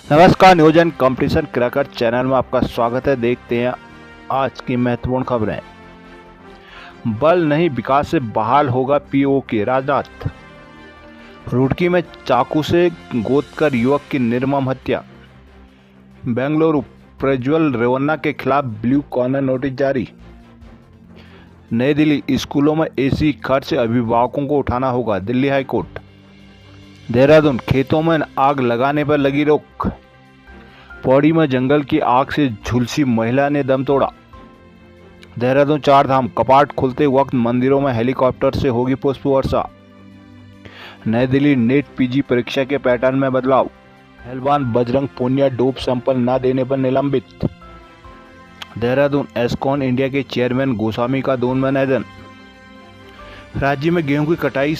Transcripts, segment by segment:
नमस्कार, नियोजन competition cracker channel में आपका स्वागत है। देखते हैं आज की महत्वपूर्ण खबरें। बल नहीं विकास से बहाल होगा पीओके, राजनाथ। रुड़की में चाकू से गोदकर युवक की निर्मम हत्या। बेंगलुरु, प्रज्वल रेवन्ना के खिलाफ ब्लू कॉर्नर नोटिस जारी। नई दिल्ली, स्कूलों में एसी खर्च अभिभावकों को उठाना होगा, दिल्ली हाई कोर्ट। देहरादून, खेतों में आग लगाने पर लगी रोक। पौड़ी में जंगल की आग से झुलसी महिला ने दम तोड़ा। देहरादून, चार धाम कपाट खुलते वक्त मंदिरों में हेलीकॉप्टर से होगी पुष्प वर्षा। नई दिल्ली, नेट पीजी परीक्षा के पैटर्न में बदलाव। पहलवान बजरंग पूनिया डोप सैंपल न देने पर निलंबित। देहरादून, एस्कॉन इंडिया के चेयरमैन गोस्वामी का दून में निधन। राज्य में गेहूं की कटाई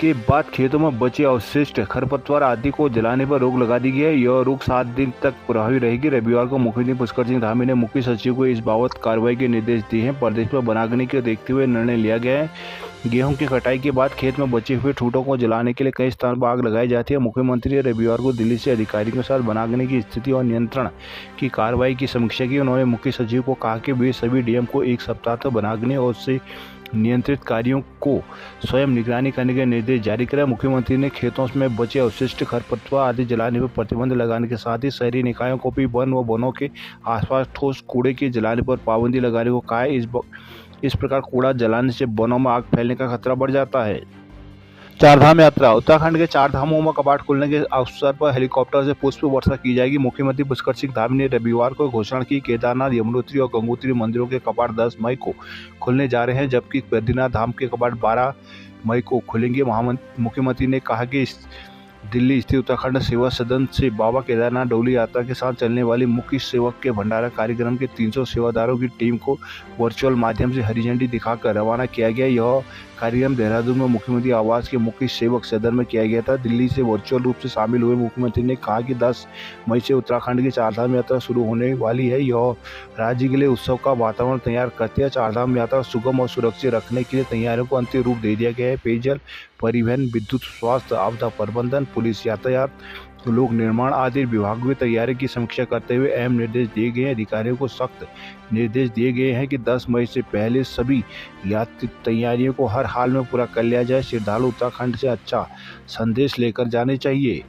के बाद खेतों में बचे अवशिष्ट खरपतवार आदि को जलाने पर रोक लगा दी गई है। यह रोक 7 दिन तक प्रभावी रहेगी। रविवार को मुख्यमंत्री पुष्कर सिंह धामी ने मुख्य सचिव को इस बाबत कार्रवाई के निर्देश दिए हैं। प्रदेश में वनाग्नि को देखते हुए निर्णय लिया गया है। गेहूं की कटाई के बाद खेत में बचे हुए ठूठों को जलाने के लिए कई स्थानों पर आग लगाई जाती है। मुख्यमंत्री ने रविवार को दिल्ली से अधिकारियों के साथ वनाग्नि की स्थिति और नियंत्रण की कार्रवाई की समीक्षा की। उन्होंने मुख्य सचिव को कहा कि वे सभी डीएम को एक सप्ताह तक वनाग्नि और उससे नियंत्रित कार्यों को स्वयं निगरानी करने के निर्देश जारी करें। मुख्यमंत्री ने खेतों में बचे अवशिष्ट खरपतवार आदि जलाने पर प्रतिबंध लगाने के साथ ही शहरी निकायों को भी वन व वनों के आसपास ठोस कूड़े के जलाने पर पाबंदी लगाने को कहा है। इस प्रकार कूड़ा जलाने से वनों में आग फैलने का खतरा बढ़ जाता है। चारधाम यात्रा, उत्तराखंड के चार धामों में कपाट खुलने के अवसर पर हेलीकॉप्टर से पुष्प वर्षा की जाएगी। मुख्यमंत्री पुष्कर सिंह धामी ने रविवार को घोषणा की केदारनाथ, यमुनोत्री और गंगोत्री मंदिरों के कपाट 10 मई को खुलने जा रहे हैं, जबकि बद्रीनाथ धाम के कपाट 12 मई को खुलेंगे। मुख्यमंत्री ने कहा कि दिल्ली स्थित उत्तराखंड सेवा सदन से बाबा केदारनाथ डोली यात्रा के साथ चलने वाली मुख्य सेवक के भंडारा कार्यक्रम के 300 सेवादारों की टीम को वर्चुअल माध्यम से हरी झंडी दिखाकर रवाना किया गया। यह कार्यक्रम देहरादून में मुख्यमंत्री आवास के मुख्य सेवक सदन में किया गया था। दिल्ली से वर्चुअल रूप से शामिल हुए मुख्यमंत्री ने कहा कि 10 मई से उत्तराखंड की चारधाम यात्रा शुरू होने वाली है। यह राज्य के लिए उत्सव का वातावरण तैयार करती है। चारधाम यात्रा सुगम और सुरक्षित रखने के लिए तैयारियों को अंतिम रूप दे दिया गया है। पेयजल, परिवहन, विद्युत, स्वास्थ्य, आपदा प्रबंधन, पुलिस, यातायात, लोक निर्माण आदि विभागों की तैयारी की समीक्षा करते हुए अहम निर्देश दिए गए हैं। अधिकारियों को सख्त निर्देश दिए गए हैं कि 10 मई से पहले सभी यात्री तैयारियों को हर हाल में पूरा कर लिया जाए। श्रद्धालु उत्तराखंड से अच्छा संदेश लेकर जाने चाहिए।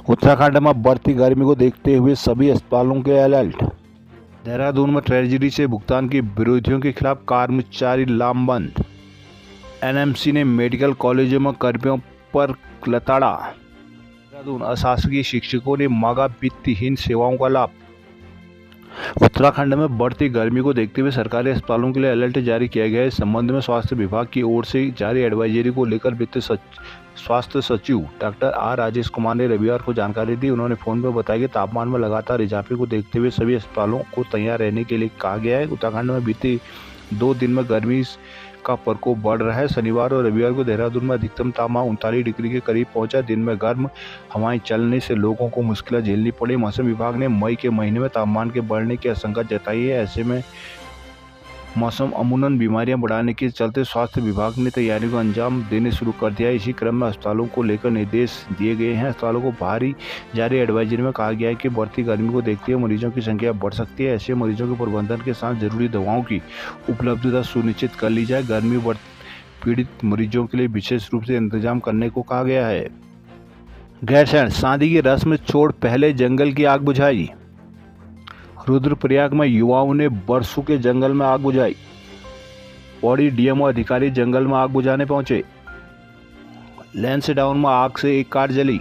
उत्तराखंड में बढ़ती गर्मी को देखते हुए सभी अस्पतालों के अलर्ट। देहरादून में ट्रेजरी से भुगतान के विरोधियों के खिलाफ कर्मचारी लामबंद। एनएमसी ने मेडिकल कॉलेजों में कर्मियों पर लताड़ा। देहरादून, अशासकीय शिक्षकों ने मांगा वित्तहीन सेवाओं का लाभ। उत्तराखंड में बढ़ती गर्मी को देखते हुए सरकारी अस्पतालों के लिए अलर्ट जारी किया गया है। इस संबंध में स्वास्थ्य विभाग की ओर से जारी एडवाइजरी को लेकर स्वास्थ्य सचिव डॉक्टर आर राजेश कुमार ने रविवार को जानकारी दी। उन्होंने फोन पर बताया कि तापमान में लगातार इजाफे को देखते हुए सभी अस्पतालों को तैयार रहने के लिए कहा गया है। उत्तराखंड में बीते 2 दिन में गर्मी का प्रकोप बढ़ रहा है। शनिवार और रविवार को देहरादून में अधिकतम तापमान 39 डिग्री के करीब पहुंचा। दिन में गर्म हवाएं चलने से लोगों को मुश्किलें झेलनी पड़ी। मौसम विभाग ने मई के महीने में तापमान के बढ़ने की आशंका जताई है। ऐसे में मौसम अमूमन बीमारियां बढ़ाने के चलते स्वास्थ्य विभाग ने तैयारियों को अंजाम देने शुरू कर दिया है। इसी क्रम में अस्पतालों को लेकर निर्देश दिए गए हैं। अस्पतालों को बाहरी जारी एडवाइजरी में कहा गया है कि बढ़ती गर्मी को देखते हुए मरीजों की संख्या बढ़ सकती है। ऐसे मरीजों के प्रबंधन के साथ जरूरी दवाओं की उपलब्धता सुनिश्चित कर ली जाए। गर्मी पीड़ित मरीजों के लिए विशेष रूप से इंतजाम करने को कहा गया है। गैरसैंण, शादी की रस्म छोड़ पहले जंगल की आग बुझाई। रुद्रप्रयाग में युवाओं ने बरसों के जंगल में आग बुझाई। पौड़ी डीएमओ अधिकारी जंगल में आग बुझाने पहुंचे। लैंसडाउन में आग से एक कार जली।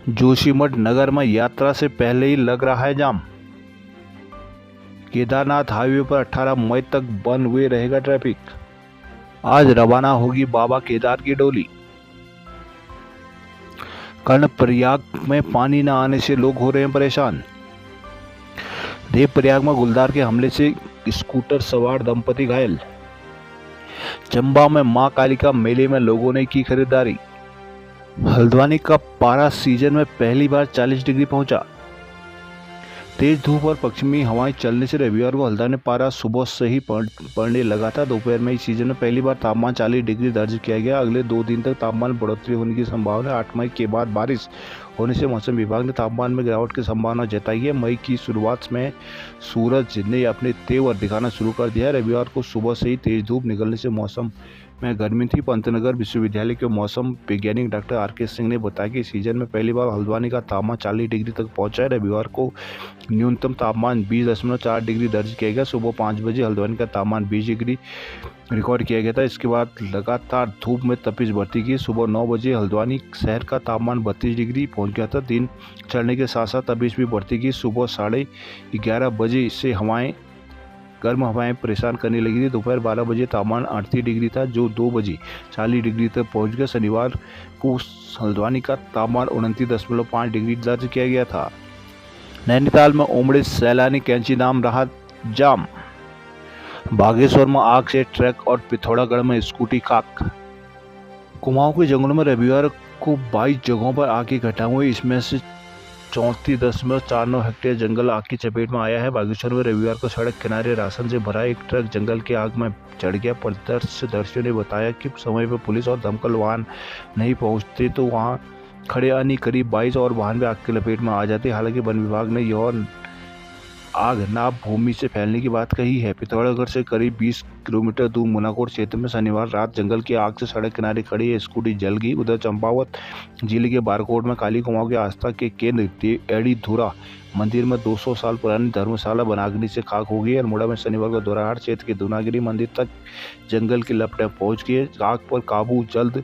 जोशीमठ नगर में यात्रा से पहले ही लग रहा है जाम। केदारनाथ हाईवे पर 18 मई तक बंद हुए रहेगा ट्रैफिक। आज रवाना होगी बाबा केदार की डोली। कर्णप्रयाग में पानी न आने से लोग हो रहे हैं परेशान। देवप्रयाग में गुलदार के हमले से स्कूटर सवार दंपति घायल। चंबा में मां कालिका मेले में लोगों ने की खरीदारी। हल्द्वानी का पारा सीजन में पहली बार 40 डिग्री पहुंचा। तेज धूप और पश्चिमी हवाएं चलने से रविवार को हल्द्वानी में पारा सुबह से ही पड़ने लगा था। दोपहर में इस सीजन में पहली बार तापमान 40 डिग्री दर्ज किया गया। अगले 2 दिन तक तापमान में बढ़ोतरी होने की संभावना है। 8 मई के बाद बारिश होने से मौसम विभाग ने तापमान में गिरावट की संभावना जताई है। मई की शुरुआत में सूरज ने अपने तेवर दिखाना शुरू कर दिया। रविवार को सुबह से ही तेज धूप निकलने से मौसम में गर्मी थी। पंतनगर विश्वविद्यालय के मौसम वैज्ञानिक डॉक्टर आर.के. सिंह ने बताया कि सीजन में पहली बार हल्द्वानी का तापमान 40 डिग्री तक पहुंचा है। रविवार को न्यूनतम तापमान 20.4 डिग्री दर्ज किया गया। सुबह 5 बजे हल्द्वानी का तापमान 20 डिग्री रिकॉर्ड किया गया था। इसके बाद लगातार धूप में तपिश बढ़ती गई। सुबह 9 बजे हल्द्वानी शहर का तापमान 32 डिग्री पहुंच गया था। दिन चढ़ने के साथ साथ तपिश भी बढ़ती गई। सुबह 11:30 बजे से गर्म हवाएं परेशान करने लगी थी। दोपहर 12 बजे तापमान 38 डिग्री था, जो 2 बजे 40 डिग्री तक पहुंच गया। शनिवार को हल्द्वानी का तापमान 29.5 डिग्री दर्ज किया गया था। नैनीताल में उमड़े सैलानी कैंची धाम रहा जाम। बागेश्वर में आग से ट्रक और पिथौरागढ़ में स्कूटी खाक। कुमाऊं के जंगलों में रविवार को 22 जगहों पर आग की घटना हुई। इसमें से 34.49 हेक्टेयर जंगल आग की चपेट में आया है। बागेश्वर में रविवार को सड़क किनारे राशन से भरा एक ट्रक जंगल की आग में चढ़ गया। प्रत्यक्षदर्शियों ने बताया कि समय पर पुलिस और दमकल वाहन नहीं पहुंचते तो वहां खड़े अन्य करीब 22 और वाहन भी आग की लपेट में आ जाते। हालांकि वन विभाग ने यह आग नाप भूमि से फैलने की बात कही है। पिथौरागढ़ से करीब 20 किलोमीटर दूर मुनाकोट क्षेत्र में शनिवार रात जंगल की आग से सड़क किनारे खड़ी स्कूटी जल गई। उधर चंपावत जिले के बारकोट में काली कुमाऊं की आस्था के केंद्र एड़ी धुरा मंदिर में 200 साल पुरानी धर्मशाला बनाग्नि से खाक हो गई। अल्मोड़ा में शनिवार को दोराहाट क्षेत्र के दूनागिरी मंदिर तक जंगल की लपटें पहुंच गई। आग पर काबू जल्द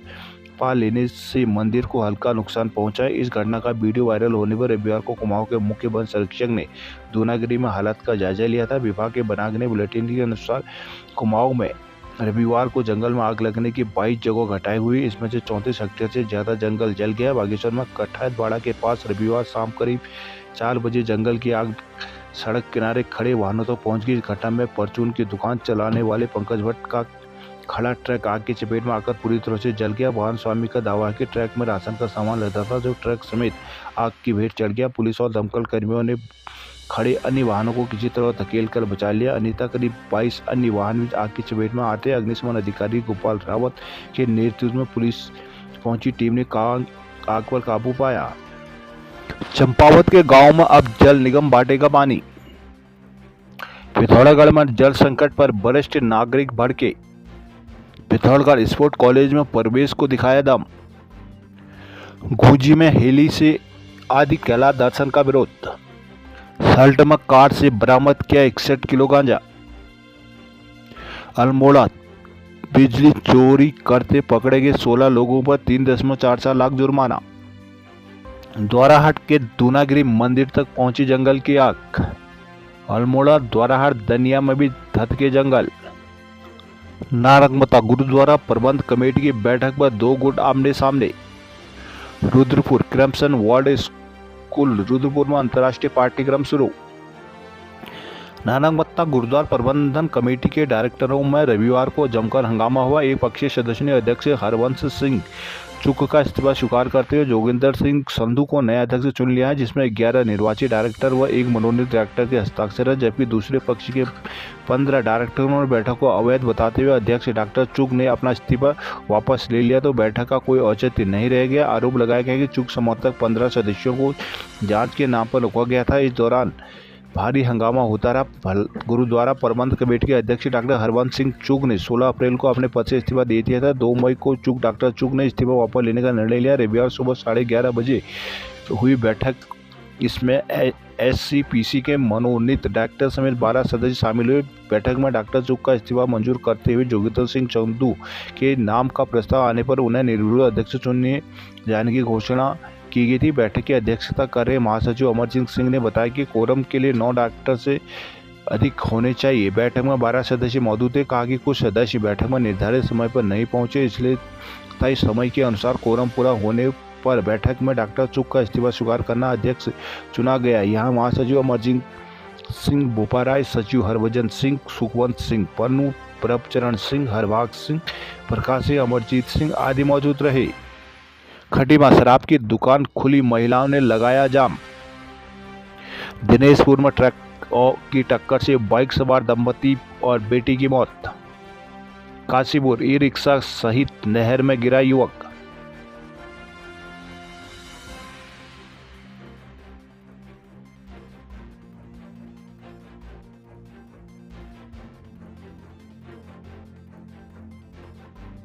पा लेने से मंदिर को हल्का नुकसान पहुंचा है। इस घटना का वीडियो वायरल होने पर रविवार को कुमाऊं के मुख्य वन संरक्षक ने दूनागिरी में हालात का जायजा लिया था। विभाग के बनाग्नि बुलेटिन के अनुसार कुमाऊं में रविवार को जंगल में आग लगने की 22 जगह घटाई हुई। इसमें से 34 हेक्टेयर से ज्यादा जंगल जल गया। बागेश्वर में कठायतबाड़ा के पास रविवार शाम करीब 4 बजे जंगल की आग सड़क किनारे खड़े वाहनों तक पहुंच गई। इस घटना में परचून की दुकान चलाने वाले पंकज भट्ट का खड़ा ट्रक आग की चपेट में आकर पूरी तरह से जल गया। वाहन स्वामी का दावा है कि ट्रक में राशन का सामान लदा था, जो ट्रक समेत आग की भेंट चढ़ गया। पुलिस और दमकल कर्मियों ने खड़े अन्य वाहनों को किसी तरह धकेल कर बचा लिया। अन्यथा करीब 22 अन्य वाहन भी आग की चपेट में आते। अग्निशमन अधिकारी गोपाल रावत के नेतृत्व में पुलिस पहुंची टीम ने आग पर काबू पाया। चंपावत के गांव में अब जल निगम बांटेगा पानी। पिथौरागढ़ में जल संकट पर वरिष्ठ नागरिक भड़के। पिथौरागढ़ स्पोर्ट कॉलेज में प्रवेश को दिखाया दम। घूजी में हेली से आदि कैला दर्शन का विरोध। सल्ट में कार से बरामद किया 61 किलो गांजा। अल्मोड़ा बिजली चोरी करते पकड़े गए 16 लोगों पर 3.44 लाख जुर्माना। द्वाराहाट के दूनागिरी मंदिर तक पहुंची जंगल की आग। अल्मोड़ा द्वाराहाट दनिया में भी धधके जंगल। नारंगमता गुरुद्वारा प्रबंध कमेटी की बैठक पर 2 गुट आमने सामने। रुद्रपुर क्रमसन वार्ड स्कूल रुद्रपुर में अंतर्राष्ट्रीय पाठ्यक्रम शुरू। नारंगमता गुरुद्वारा प्रबंधन कमेटी के डायरेक्टरों में रविवार को जमकर हंगामा हुआ। एक पक्षीय सदस्य ने अध्यक्ष हरवंश सिंह चुक का इस्तीफा स्वीकार करते हुए जोगिंदर सिंह संधू को नया अध्यक्ष चुन लिया है, जिसमें 11 निर्वाचित डायरेक्टर व 1 मनोनीत डायरेक्टर के हस्ताक्षर है। जबकि दूसरे पक्ष के 15 डायरेक्टरों ने बैठक को अवैध बताते हुए अध्यक्ष डॉक्टर चुग ने अपना इस्तीफा वापस ले लिया, तो बैठक का कोई औचित्य नहीं रह गया। आरोप लगाया गया कि चुग समर्थक 15 सदस्यों को जांच के नाम पर रोका गया था। इस दौरान भारी हंगामा होता रहा। गुरुद्वारा प्रबंध कमेटी के अध्यक्ष डॉक्टर हरवंश सिंह चुग ने 16 अप्रैल को अपने पद से इस्तीफा दे दिया था। 2 मई को डॉक्टर चुग ने इस्तीफा वापस लेने का निर्णय लिया। रविवार सुबह 11:30 बजे हुई बैठक, इसमें SCPC के मनोनीत डायरेक्टर समेत 12 सदस्य शामिल हुए। बैठक में डॉक्टर चुग का इस्तीफा मंजूर करते हुए जोगिंदर सिंह संधू के नाम का प्रस्ताव आने पर उन्हें निर्विरोध अध्यक्ष चुने जाने की घोषणा की गई थी। बैठक की अध्यक्षता कर रहे महासचिव अमरजीत सिंह ने बताया कि कोरम के लिए 9 डायरेक्टर से अधिक होने चाहिए। बैठक में 12 सदस्य मौजूद थे। कहा कि कुछ सदस्य बैठक में निर्धारित समय पर नहीं पहुंचे, इसलिए तय समय के अनुसार कोरम पूरा होने पर बैठक में डॉक्टर चुग का इस्तीफा स्वीकार करना अध्यक्ष चुना गया। यहाँ महासचिव अमरजीत सिंह, बोपाराय सचिव हरभजन सिंह, सुखवंत सिंह, पन्नू, प्रभचरण सिंह, हरभाग सिंह, प्रकाश सिंह, अमरजीत सिंह आदि मौजूद रहे। खटीमा शराब की दुकान खुली, महिलाओं ने लगाया जाम। दिनेशपुर में ट्रक की टक्कर से बाइक सवार दंपति और बेटी की मौत। काशीपुर ई रिक्शा सहित नहर में गिरा युवक।